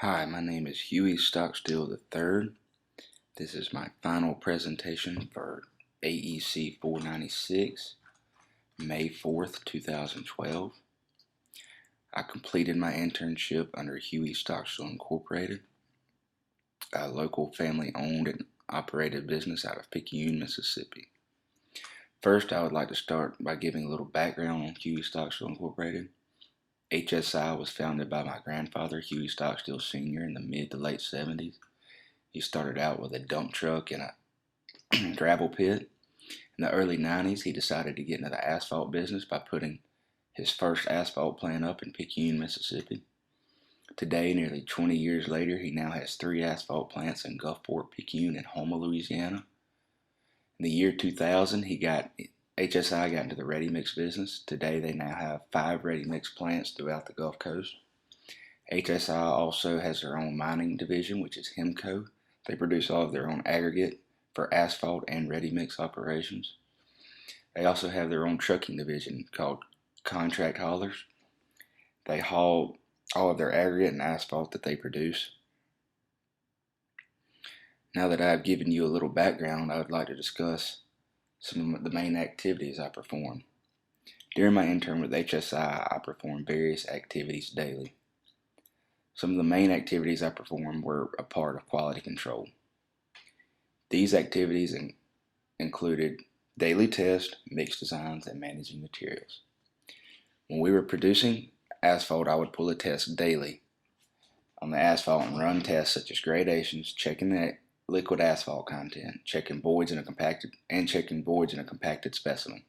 Hi, my name is Huey Stockstill III. This is my final presentation for AEC 496, May 4th, 2012. I completed my internship under Huey Stockstill Incorporated, a local family-owned and operated business out of Picayune, Mississippi. First, I would like to start by giving a little background on Huey Stockstill Incorporated. HSI was founded by my grandfather, Huey Stockstill Sr., in the mid to late 70s. He started out with a dump truck and a gravel pit. In the early 90s, he decided to get into the asphalt business by putting his first asphalt plant up in Picayune, Mississippi. Today, nearly 20 years later, he now has 3 asphalt plants in Gulfport, Picayune, and Houma, Louisiana. In the year 2000, HSI got into the ready-mix business. Today, they now have 5 ready-mix plants throughout the Gulf Coast. HSI also has their own mining division, which is HEMCO. They produce all of their own aggregate for asphalt and ready-mix operations. They also have their own trucking division called Contract Haulers. They haul all of their aggregate and asphalt that they produce. Now that I've given you a little background, I would like to discuss some of the main activities I perform. During my intern with HSI, I performed various activities daily. Some of the main activities I performed were a part of quality control. These activities included daily tests, mix designs, and managing materials. When we were producing asphalt, I would pull a test daily on the asphalt and run tests such as gradations, checking the liquid asphalt content, checking voids in a compacted specimen.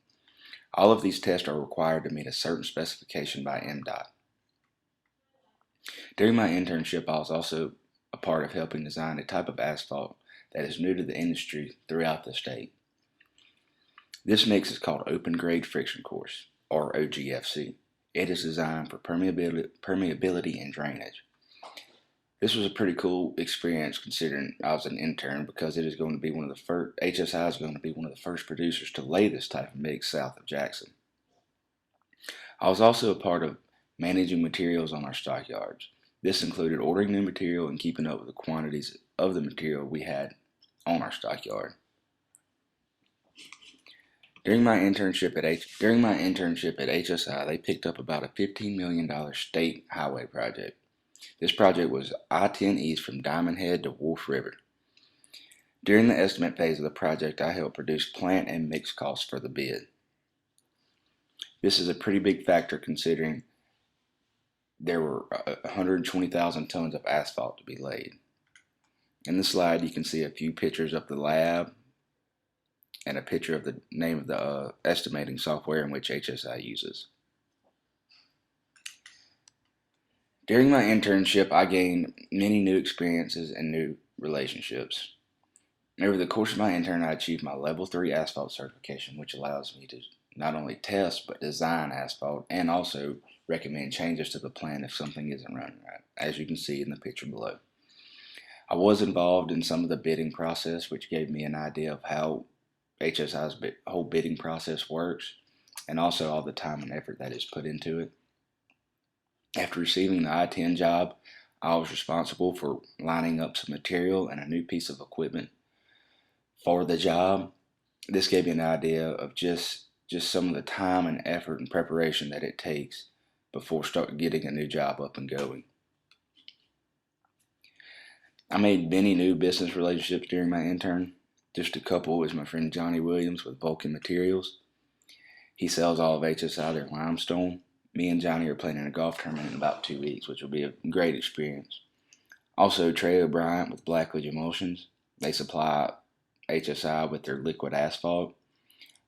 All of these tests are required to meet a certain specification by MDOT. During my internship, I was also a part of helping design a type of asphalt that is new to the industry throughout the state. This mix is called Open Grade Friction Course, or OGFC. It is designed for permeability and drainage. This was a pretty cool experience considering I was an intern, because it is going to be HSI is going to be one of the first producers to lay this type of mix south of Jackson. I was also a part of managing materials on our stockyards. This included ordering new material and keeping up with the quantities of the material we had on our stockyard. During my internship at HSI, they picked up about a $15 million state highway project. This project was I-10 East from Diamond Head to Wolf River. During the estimate phase of the project, I helped produce plant and mix costs for the bid. This is a pretty big factor considering there were 120,000 tons of asphalt to be laid. In the slide, you can see a few pictures of the lab and a picture of the name of the estimating software in which HSI uses. During my internship, I gained many new experiences and new relationships. Over the course of my intern, I achieved my Level 3 asphalt certification, which allows me to not only test but design asphalt and also recommend changes to the plan if something isn't running right, as you can see in the picture below. I was involved in some of the bidding process, which gave me an idea of how HSI's whole bidding process works, and also all the time and effort that is put into it. After receiving the I-10 job, I was responsible for lining up some material and a new piece of equipment for the job. This gave me an idea of just some of the time and effort and preparation that it takes before getting a new job up and going. I made many new business relationships during my intern. Just a couple is my friend Johnny Williams with Vulcan Materials. He sells all of HSI their limestone. Me and Johnny are playing in a golf tournament in about 2 weeks, which will be a great experience. Also, Trey O'Brien with Blackledge Emulsions. They supply HSI with their liquid asphalt.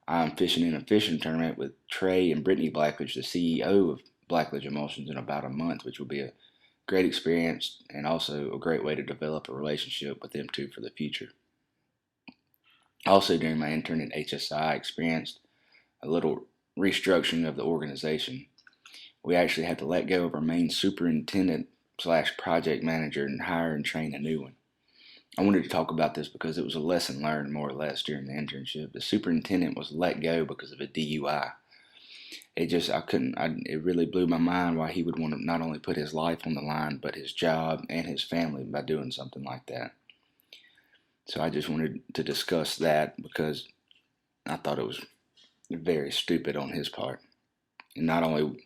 I'm fishing in a fishing tournament with Trey and Brittany Blackledge, the CEO of Blackledge Emulsions, in about a month, which will be a great experience and also a great way to develop a relationship with them too for the future. Also, during my intern at HSI, I experienced a little restructuring of the organization. We actually had to let go of our main superintendent / project manager and hire and train a new one. I wanted to talk about this because it was a lesson learned more or less during the internship. The superintendent was let go because of a DUI. it really blew my mind why he would want to not only put his life on the line, but his job and his family by doing something like that. So I just wanted to discuss that because I thought it was very stupid on his part. And not only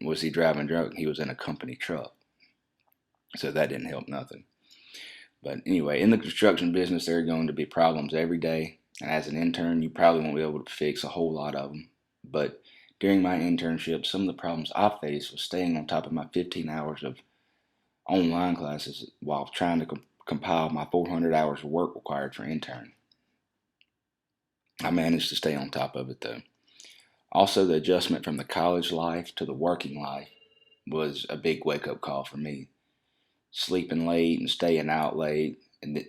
was he driving drunk, he was in a company truck. So that didn't help nothing. But anyway, in the construction business, there are going to be problems every day. And as an intern, you probably won't be able to fix a whole lot of them. But during my internship, some of the problems I faced was staying on top of my 15 hours of online classes while trying to compile my 400 hours of work required for intern. I managed to stay on top of it though. Also, the adjustment from the college life to the working life was a big wake-up call for me. Sleeping late and staying out late and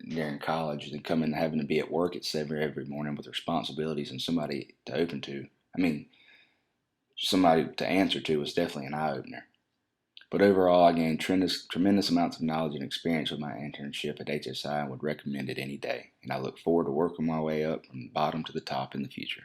during college, and coming and having to be at work at 7 every morning with responsibilities and somebody to open to. I mean, somebody to answer to was definitely an eye-opener. But overall, I gained tremendous amounts of knowledge and experience with my internship at HSI and would recommend it any day. And I look forward to working my way up from the bottom to the top in the future.